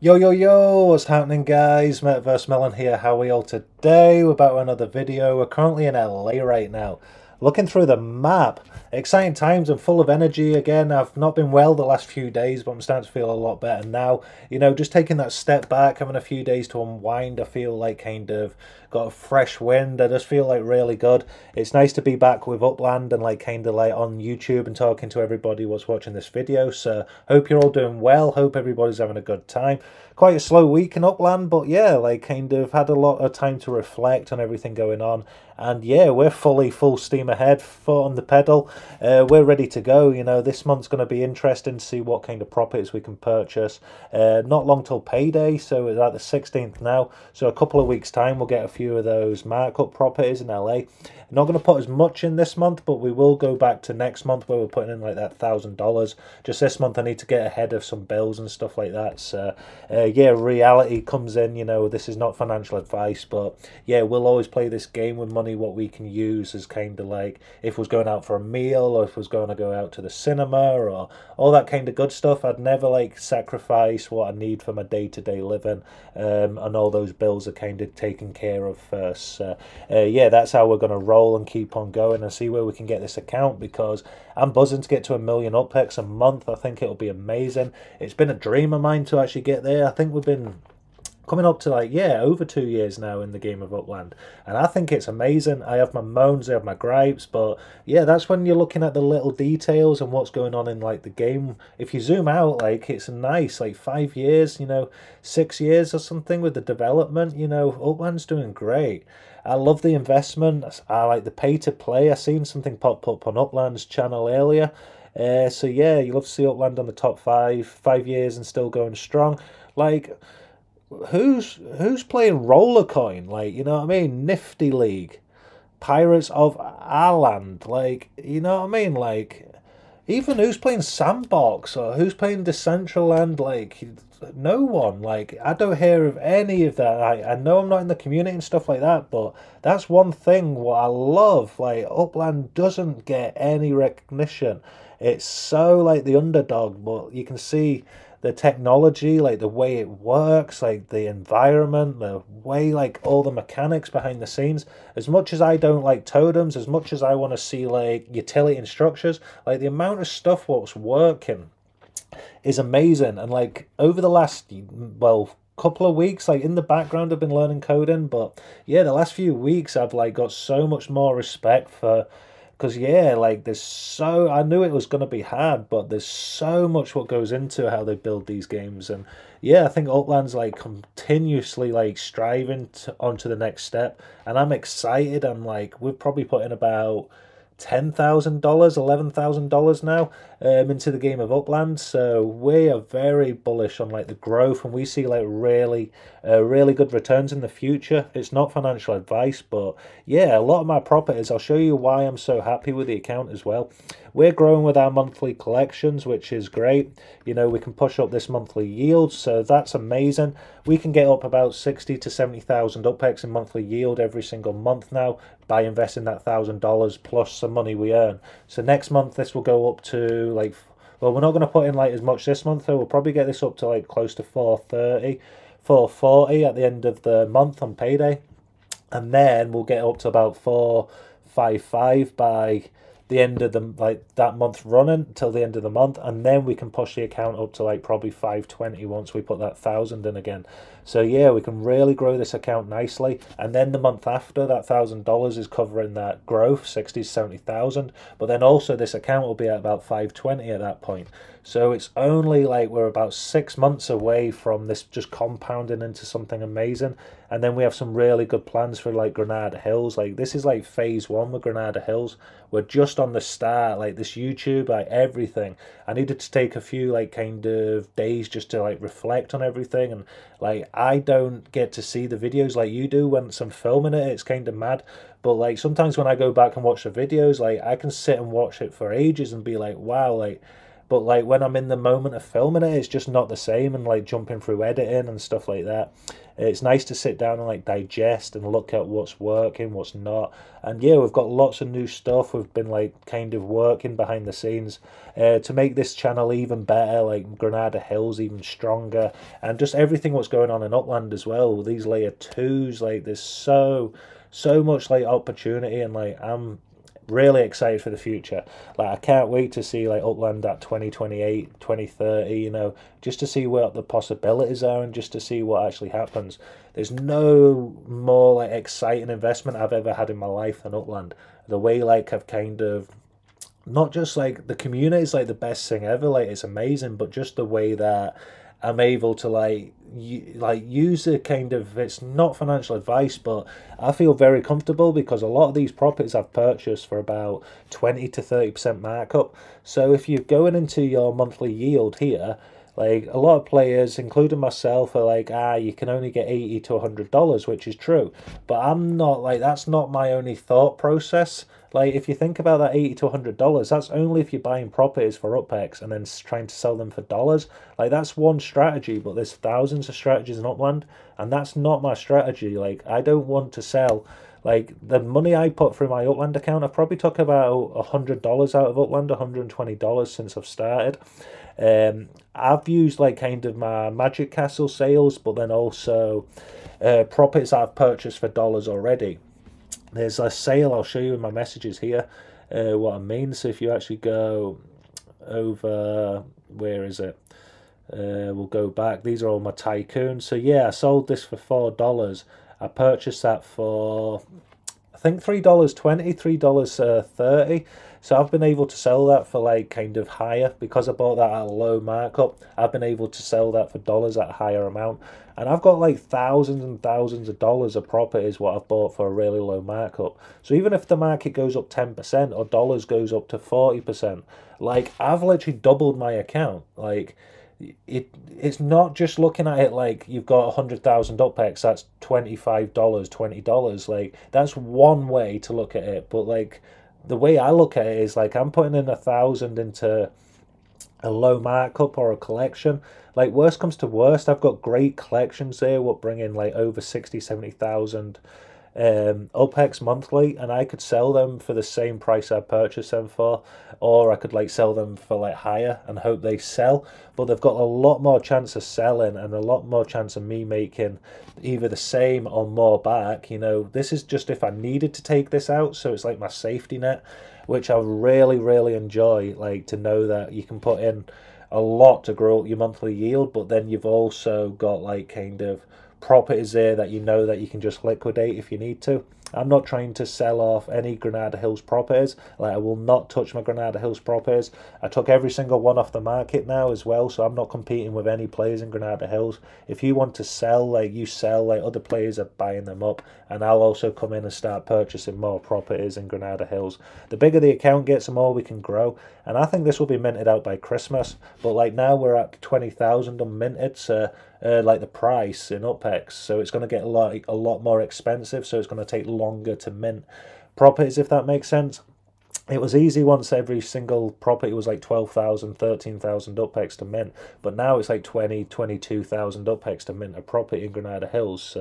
Yo, yo, yo, what's happening, guys? MetaverseMillen here. How are we all today? We're back with another video. We're currently in LA right now. Looking through the map. Exciting times. I'm full of energy again. I've not been well the last few days, but I'm starting to feel a lot better now. You know, just taking that step back, having a few days to unwind. I feel like kind of got a fresh wind. I just feel like really good. It's nice to be back with Upland and like kind of like on YouTube and talking to everybody what's watching this video. So hope you're all doing well. Hope everybody's having a good time. Quite a slow week in Upland, but yeah, like kind of had a lot of time to reflect on everything going on. And yeah, we're full steam ahead, foot on the pedal. We're ready to go. You know, this month's going to be interesting to see what kind of properties we can purchase. Not long till payday, so it's at the 16th now. So a couple of weeks' time, we'll get a few of those markup properties in LA. Not going to put as much in this month, but we will go back to next month where we're putting in like that $1,000. Just this month, I need to get ahead of some bills and stuff like that. So yeah, reality comes in. You know, this is not financial advice, but yeah, we'll always play this game with money what we can use as kind of like if was going out for a meal or if was going to go out to the cinema or all that kind of good stuff. I'd never like sacrifice what I need for my day-to-day living, and all those bills are kind of taken care of first. So yeah, that's how we're going to roll and keep on going and see where we can get this account, because I'm buzzing to get to 1 million UPEX a month. I think it'll be amazing. It's been a dream of mine to actually get there. I think we've been coming up to like, yeah, over 2 years now in the game of Upland, and I think it's amazing. I have my moans, I have my gripes, but yeah, that's when you're looking at the little details and what's going on in like the game. If you zoom out, like it's a nice like 5 years, you know, 6 years or something with the development. You know, Upland's doing great. I love the investment. I like the pay to play. I seen something pop up on Upland's channel earlier. So yeah, you love to see Upland on the top 5 years and still going strong. Like, who's playing roller coin? Like, you know what I mean? Nifty League, Pirates of Ireland. Like, you know what I mean? Like, even who's playing Sandbox or who's playing Decentraland? Like, no one. Like, I don't hear of any of that. I know I'm not in the community and stuff like that, but that's one thing what I love. Like, Upland doesn't get any recognition. It's so like the underdog, but you can see the technology, like the way it works, like the environment, the way like all the mechanics behind the scenes. As much as I don't like totems, as much as I want to see like utility and structures, like the amount of stuff what's working is amazing. And like over the last, well, couple of weeks, like in the background I've been learning coding, but yeah, the last few weeks I've like got so much more respect for, because yeah, like there's so, I knew it was going to be hard, but there's so much what goes into how they build these games. And yeah, I think Upland's like continuously like striving onto the next step, and I'm excited. I'm like, we've probably put in about $10,000, $11,000 now into the game of Upland. So we are very bullish on like the growth, and we see like really good returns in the future. It's not financial advice, but yeah, a lot of my properties, I'll show you why I'm so happy with the account as well. We're growing with our monthly collections, which is great. You know, we can push up this monthly yield, so that's amazing. We can get up about 60 to 70,000 UPEX in monthly yield every single month now by investing that $1,000 plus some money we earn. So next month this will go up to like, well, we're not going to put in like as much this month, so we'll probably get this up to like close to 430, 440 at the end of the month on payday, and then we'll get up to about 455 by the end of the like that month running till the end of the month, and then we can push the account up to like probably 520 once we put that 1,000 in again. So yeah, we can really grow this account nicely, and then the month after, that $1,000 is covering that growth, 60 to 70,000. But then also this account will be at about 520 at that point. So it's only like we're about 6 months away from this just compounding into something amazing. And then we have some really good plans for like Granada Hills. Like this is like phase 1 with Granada Hills. We're just on the start, like this YouTube, like everything. I needed to take a few like kind of days just to like reflect on everything, and like I don't get to see the videos like you do when I'm filming it. It's kind of mad. But like sometimes when I go back and watch the videos, like I can sit and watch it for ages and be like, wow, like, but like when I'm in the moment of filming it, it's just not the same, and like jumping through editing and stuff like that. It's nice to sit down and like digest and look at what's working, what's not. And yeah, we've got lots of new stuff. We've been like kind of working behind the scenes to make this channel even better, like Granada Hills even stronger, and just everything what's going on in Upland as well. These layer 2s, like there's so much like opportunity, and like I'm really excited for the future. Like I can't wait to see like Upland at 2028, 2030, you know, just to see what the possibilities are and just to see what actually happens. There's no more like exciting investment I've ever had in my life than Upland. The way like I've kind of, not just like the community is like the best thing ever, like it's amazing, but just the way that I'm able to like use a kind of, it's not financial advice, but I feel very comfortable because a lot of these properties I've purchased for about 20 to 30% markup. So if you're going into your monthly yield here, like a lot of players, including myself, are like, you can only get $80 to $100, which is true. But I'm not like, that's not my only thought process. Like if you think about that $80 to $100, that's only if you're buying properties for UpX and then trying to sell them for dollars. Like that's one strategy, but there's thousands of strategies in Upland, and that's not my strategy. Like I don't want to sell. Like the money I put through my Upland account, I've probably took about $100 out of Upland, $120 since I've started. I've used like kind of my Magic Castle sales, but then also properties I've purchased for dollars already. There's a sale, I'll show you in my messages here what I mean. So if you actually go over, where is it? We'll go back. These are all my tycoons. So yeah, I sold this for $4. I purchased that for, I think $3.20, $3.30. So I've been able to sell that for like kind of higher because I bought that at a low markup. I've been able to sell that for dollars at a higher amount. And I've got like thousands and thousands of dollars of properties what I've bought for a really low markup. So even if the market goes up 10% or dollars goes up to 40%, like I've literally doubled my account. Like it's not just looking at it like you've got 100,000 UpX, that's $25, $20. Like that's one way to look at it. But like the way I look at it is like I'm putting in 1,000 into a low markup or a collection. Like worst comes to worst, I've got great collections there what bring in like over 60, 70,000 UpX monthly, and I could sell them for the same price I purchased them for, or I could like sell them for like higher and hope they sell. But they've got a lot more chance of selling and a lot more chance of me making either the same or more back. You know, this is just if I needed to take this out, so it's like my safety net, which I really enjoy, like to know that you can put in a lot to grow up your monthly yield, but then you've also got like kind of properties there that you know that you can just liquidate if you need to. I'm not trying to sell off any Granada Hills properties. Like I will not touch my Granada Hills properties. I took every single one off the market now as well, so I'm not competing with any players in Granada Hills. If you want to sell, like you sell, like other players are buying them up, and I'll also come in and start purchasing more properties in Granada Hills. The bigger the account gets, the more we can grow, and I think this will be minted out by Christmas. But like now we're at 20,000 unminted, so like the price in UpX, so it's going to get a lot more expensive, so it's going to take longer to mint properties, if that makes sense. It was easy once every single property was like 12,000, 13,000 UpX to mint, but now it's like 20, 22,000 UpX to mint a property in Granada Hills.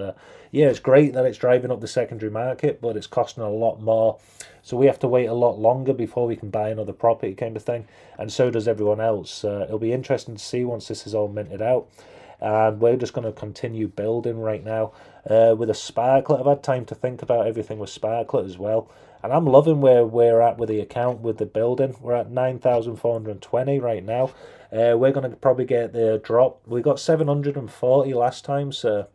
Yeah, it's great that it's driving up the secondary market, but it's costing a lot more, so we have to wait a lot longer before we can buy another property kind of thing, and so does everyone else. It'll be interesting to see once this is all minted out. And we're just going to continue building right now with a Sparklet. I've had time to think about everything with Sparklet as well, and I'm loving where we're at with the account, with the building. We're at 9,420 right now. We're going to probably get the drop. We got 740 last time, so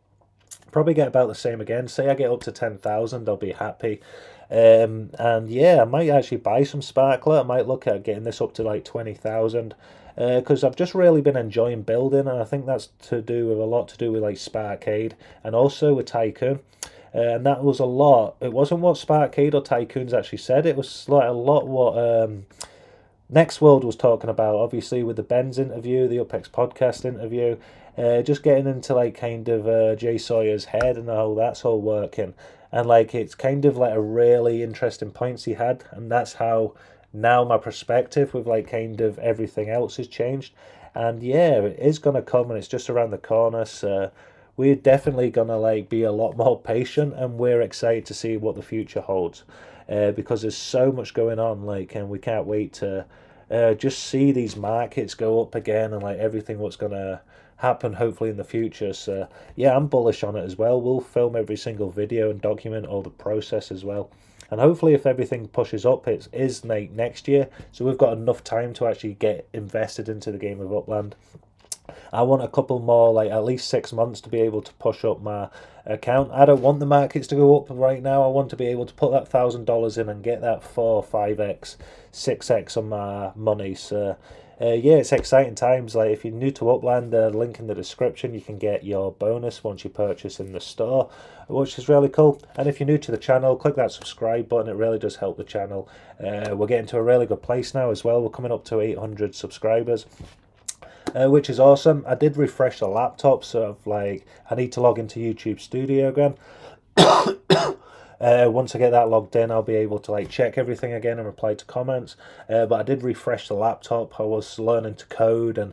probably get about the same again. Say I get up to 10,000, I'll be happy. And yeah, I might actually buy some Sparklet. I might look at getting this up to like 20,000. Because I've just really been enjoying building, and I think that's to do with a lot to do with like Sparkade and also with Tycoon. And that was a lot. It wasn't what Sparkade or Tycoons actually said. It was like a lot what Next World was talking about, obviously with the Ben's interview, the UpX podcast interview, just getting into like kind of Jay Sawyer's head and how that's all working. And like it's kind of like a really interesting points he had, and that's how now my perspective with like kind of everything else has changed. And yeah, it is gonna come, and it's just around the corner. So we're definitely gonna like be a lot more patient, and we're excited to see what the future holds, because there's so much going on, like, and we can't wait to just see these markets go up again, and like everything what's gonna happen hopefully in the future. So yeah, I'm bullish on it as well. We'll film every single video and document all the process as well. And hopefully if everything pushes up, it is like next year, so we've got enough time to actually get invested into the game of Upland. I want a couple more, like at least 6 months, to be able to push up my account. I don't want the markets to go up right now. I want to be able to put that $1,000 in and get that 4, 5x, 6x on my money. So yeah, it's exciting times. Like if you're new to Upland, the link in the description, you can get your bonus once you purchase in the store, which is really cool. And if you're new to the channel, click that subscribe button. It really does help the channel. We're getting to a really good place now as well. We're coming up to 800 subscribers. Which is awesome. I did refresh the laptop, so I need to log into YouTube Studio again. Once I get that logged in, I'll be able to like check everything again and reply to comments. But I did refresh the laptop. I was learning to code and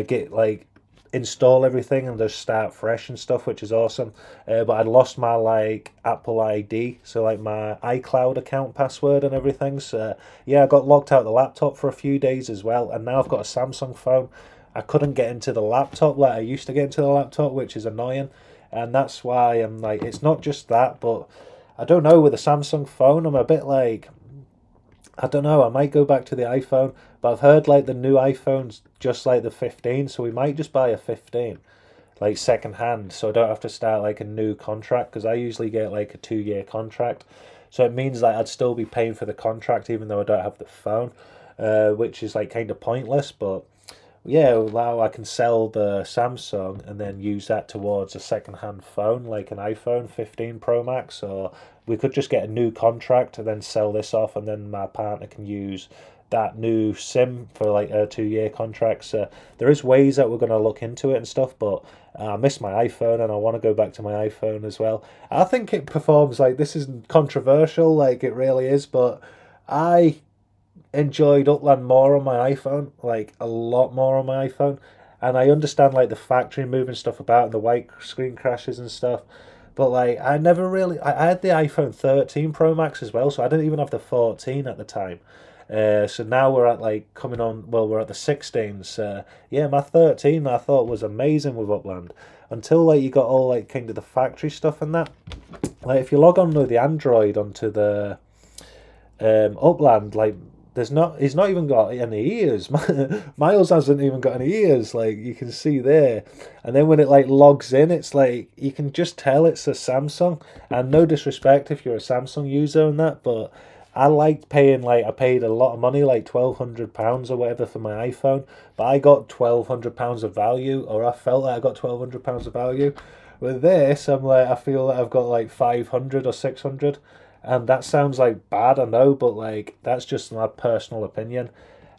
get like install everything and just start fresh and stuff, which is awesome. But I'd lost my like Apple ID, so like my iCloud account password and everything. So yeah, I got locked out of the laptop for a few days as well, and now I've got a Samsung phone. I couldn't get into the laptop like I used to get into the laptop, which is annoying. And that's why I'm like, it's not just that, but I don't know, with a Samsung phone, I'm a bit like, I don't know, I might go back to the iPhone, but I've heard like the new iPhone's just like the 15, so we might just buy a 15, like second hand, so I don't have to start like a new contract, because I usually get like a 2-year contract. So it means like I'd still be paying for the contract even though I don't have the phone, which is like kind of pointless. But yeah, now I can sell the Samsung and then use that towards a second-hand phone, like an iPhone 15 Pro Max, or we could just get a new contract and then sell this off, and then my partner can use that new SIM for like a 2-year contract. So there is ways that we're going to look into it and stuff, but I miss my iPhone and I want to go back to my iPhone as well. I think it performs, like, this isn't controversial, like it really is, but I enjoyed Upland more on my iPhone, like a lot more on my iPhone. And I understand like the factory moving stuff about and the white screen crashes and stuff, but like I never really, I had the iPhone 13 Pro Max as well, so I didn't even have the 14 at the time. So now we're at like coming on, well, we're at the 16s. Yeah, my 13 I thought was amazing with Upland, until like you got all like kind of the factory stuff and that. Like if you log on with the Android onto the Upland, like he's not even got any ears. Miles hasn't even got any ears, like you can see there. And then when it like logs in, it's like you can just tell it's a Samsung. And no disrespect if you're a Samsung user and that, but I liked paying, like I paid a lot of money, like £1,200 or whatever for my iPhone, but I got £1,200 of value, or I felt like I got £1,200 of value. With this, I'm like, I feel like I've got like 500 or 600. And that sounds like bad, I know, but like that's just my personal opinion.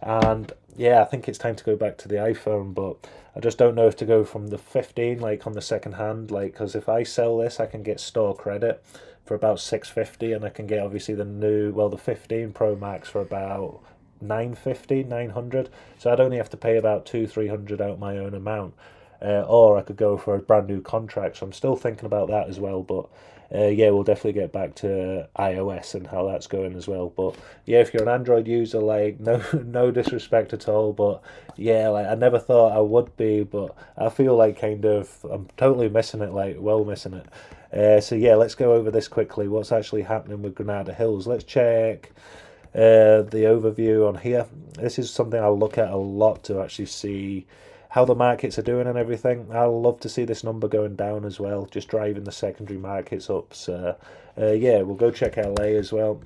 And yeah, I think it's time to go back to the iPhone, but I just don't know if to go from the 15 like on the second hand, like, because if I sell this, I can get store credit for about 650, and I can get obviously the new, well, the 15 Pro Max for about 950, 900. So I'd only have to pay about 200-300 out my own amount. Or I could go for a brand new contract, so I'm still thinking about that as well. But yeah, we'll definitely get back to iOS and how that's going as well. But yeah, if you're an Android user, like, no disrespect at all, but yeah, like I never thought I would be, but I feel like kind of I'm totally missing it, like well missing it. So yeah, let's go over this quickly. What's actually happening with Granada Hills? Let's check the overview on here. This is something I'll look at a lot to actually see how the markets are doing and everything. I'll love to see this number going down as well, just driving the secondary markets up. So yeah, we'll go check LA as well.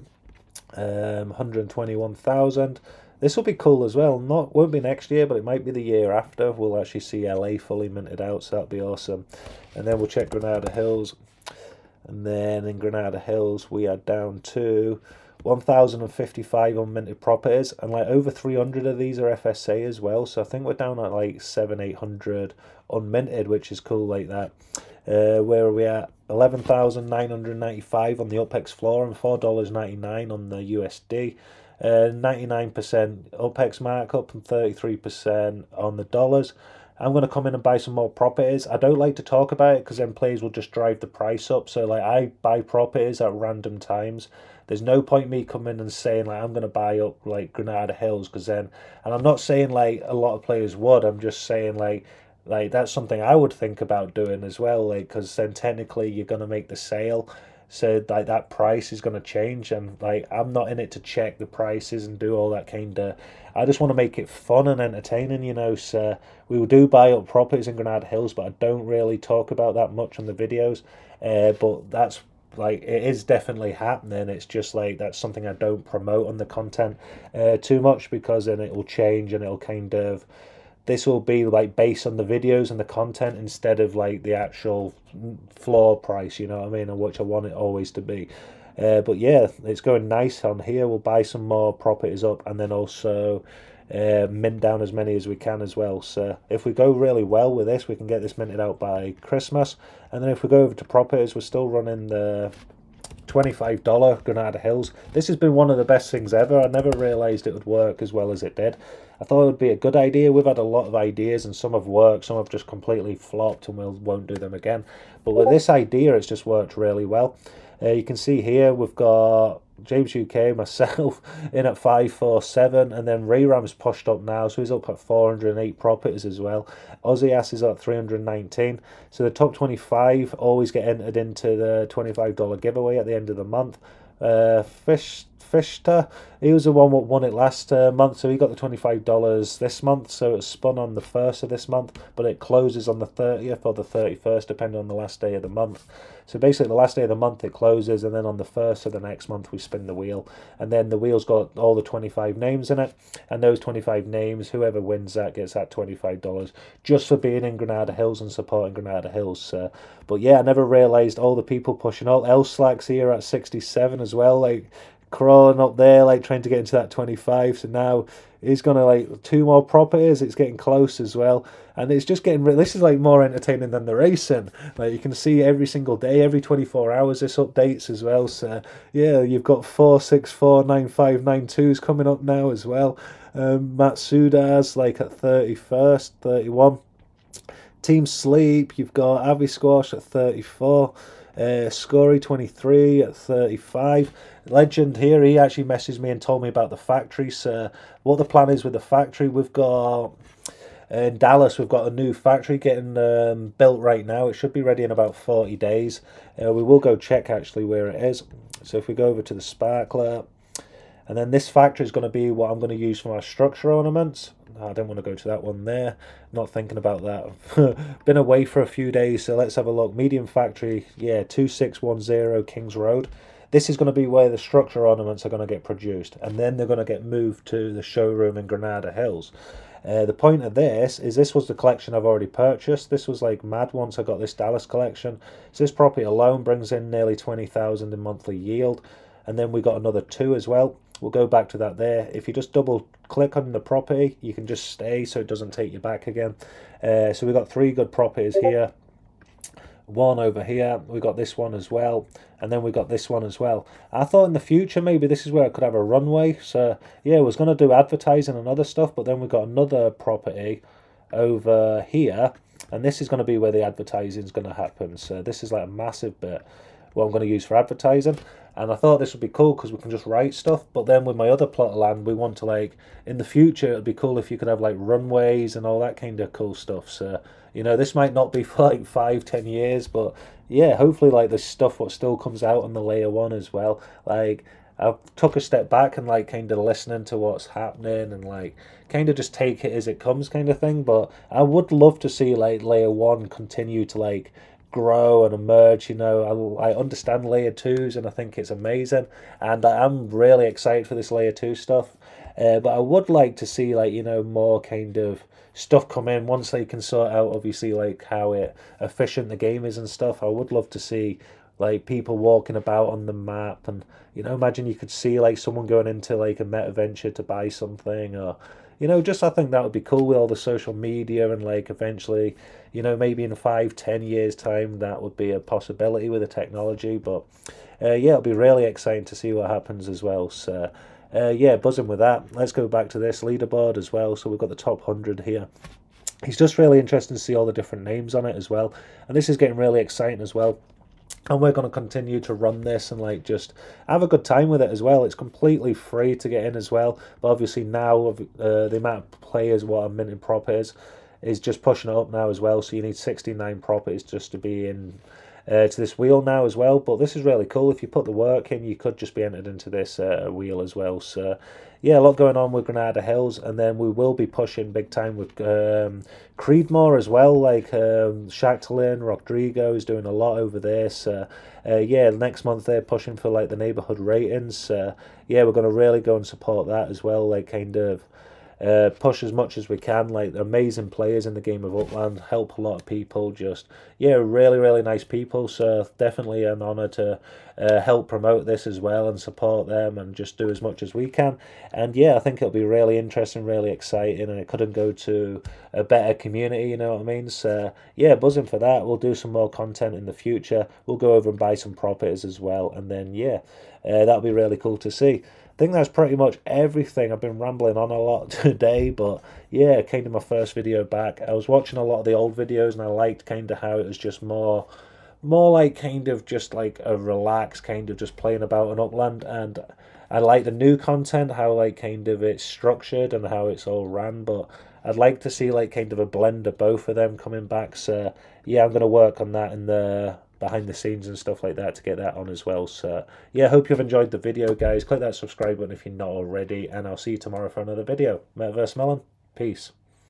121,000. This will be cool as well. Won't be next year, but it might be the year after. We'll actually see LA fully minted out, so that'll be awesome. And then we'll check Granada Hills. And then in Granada Hills, we are down to 1,055 unminted properties, and like over 300 of these are FSA as well. So I think we're down at like 700-800 unminted, which is cool like that. Where are we at? 11,995 on the UPEX floor and $4.99 on the USD. 99% UPEX markup and 33% on the dollars. I'm going to come in and buy some more properties. I don't like to talk about it because then players will just drive the price up. So like I buy properties at random times. There's no point me coming and saying like I'm going to buy up like Granada Hills, because then, and I'm not saying like a lot of players would. I'm just saying like that's something I would think about doing as well. Like, because then technically you're going to make the sale. So like that price is going to change, and like I'm not in it to check the prices and do all that kind of. I just want to make it fun and entertaining, you know. So we do buy up properties in Granada Hills, but I don't really talk about that much on the videos. But that's like it is definitely happening. It's just like that's something I don't promote on the content too much, because then it will change and it'll kind of. This will be like based on the videos and the content instead of like the actual floor price, you know what I mean, and which I want it always to be. But yeah, it's going nice on here. We'll buy some more properties up, and then also mint down as many as we can as well. So if we go really well with this, we can get this minted out by Christmas. And then if we go over to properties, we're still running the $25 Granada Hills. This has been one of the best things ever. I never realised it would work as well as it did. I thought it would be a good idea. We've had a lot of ideas and some have worked, some have just completely flopped and we won't do them again. But with this idea, it's just worked really well. You can see here we've got James UK, myself, in at 547, and then Reram's pushed up now, so he's up at 408 properties as well. Ozias is at 319. So the top 25 always get entered into the $25 giveaway at the end of the month. Fishta, he was the one that won it last month, so he got the $25 this month. So it's spun on the 1st of this month, but it closes on the 30th or the 31st, depending on the last day of the month. So basically the last day of the month it closes, and then on the 1st of the next month we spin the wheel, and then the wheel's got all the 25 names in it, and those 25 names, whoever wins that gets that $25 just for being in Granada Hills and supporting Granada Hills. But yeah, I never realised all the people pushing all. L-Slack's here at 67 as well, like crawling up there, like trying to get into that 25. So now he's gonna like 2 more properties. It's getting close as well, and it's just getting. This is like more entertaining than the racing. Like you can see every single day, every 24 hours, this updates as well. So yeah, you've got 464, 9592s coming up now as well. Matsuda's like at 31st, 31. Team Sleep, you've got Avi Squash at 34. Scory 23 at 35. Legend here, he actually messaged me and told me about the factory. So what the plan is with the factory, we've got in Dallas, we've got a new factory getting built right now. It should be ready in about 40 days. We will go check actually where it is. So if we go over to the Sparkler, and then this factory is going to be what I'm going to use for my structure ornaments. I don't want to go to that one there. Not thinking about that. Been away for a few days, so let's have a look. Medium factory, yeah, 2610 Kings Road. This is going to be where the structure ornaments are going to get produced, and then they're going to get moved to the showroom in Granada Hills. The point of this was the collection I've already purchased. This was like mad once I got this Dallas collection. So this property alone brings in nearly 20,000 in monthly yield, and then we got another 2 as well. We'll go back to that there. If you just double click on the property, you can just stay so it doesn't take you back again. So we've got 3 good properties here. 1 over here. We got this one as well. And then we got this one as well. I thought in the future maybe this is where I could have a runway. So yeah, I was going to do advertising and other stuff, but then we got another property over here. And this is going to be where the advertising is going to happen. So this is like a massive bit what I'm going to use for advertising. And I thought this would be cool because we can just write stuff. But then with my other plot of land, we want to like, in the future, it'd be cool if you could have like runways and all that kind of cool stuff. So, you know, this might not be for like 5-10 years, but yeah, hopefully like this stuff what still comes out on the layer 1 as well. Like, I took a step back and like kind of listening to what's happening and like kind of just take it as it comes kind of thing. But I would love to see like layer 1 continue to like grow and emerge. You know, I understand layer 2s and I think it's amazing, and I'm really excited for this layer 2 stuff, but I would like to see like, you know, more kind of stuff come in once they can sort out obviously like how efficient the game is and stuff. I would love to see like people walking about on the map, and you know, imagine you could see like someone going into like a meta venture to buy something, or you know, just I think that would be cool with all the social media, and like eventually, you know, maybe in 5-10 years time that would be a possibility with the technology. But yeah, it'll be really exciting to see what happens as well. So yeah, buzzing with that. Let's go back to this leaderboard as well. So we've got the top 100 here. It's just really interesting to see all the different names on it as well. And this is getting really exciting as well. And we're going to continue to run this and like just have a good time with it as well. It's completely free to get in as well. But obviously now the amount of players what a minting prop is just pushing it up now as well. So you need 69 properties just to be in to this wheel now as well. But this is really cool. If you put the work in, you could just be entered into this wheel as well. So yeah, a lot going on with Granada Hills, and then we will be pushing big time with Creedmoor as well. Like Shackleton, Rodrigo is doing a lot over this. Yeah, next month they're pushing for like the neighborhood ratings. Yeah, we're going to really go and support that as well. Like kind of push as much as we can. Like amazing players in the game of Upland, help a lot of people. Just yeah, really nice people. So definitely an honour to help promote this as well and support them and just do as much as we can. And yeah, I think it'll be really interesting, really exciting, and it couldn't go to a better community. You know what I mean? So yeah, buzzing for that. We'll do some more content in the future. We'll go over and buy some properties as well, and then yeah, that'll be really cool to see. I think that's pretty much everything. I've been rambling on a lot today, but yeah, kind of my first video back. I was watching a lot of the old videos and I liked kind of how it was just more like kind of just like a relaxed kind of just playing about an Upland, and I like the new content, how like kind of it's structured and how it's all ran, but I'd like to see like kind of a blend of both of them coming back. So yeah, I'm going to work on that in the behind the scenes and stuff like that to get that on as well. So yeah, hope you've enjoyed the video, guys. Click that subscribe button if you're not already, and I'll see you tomorrow for another video. MetaverseMillen, peace.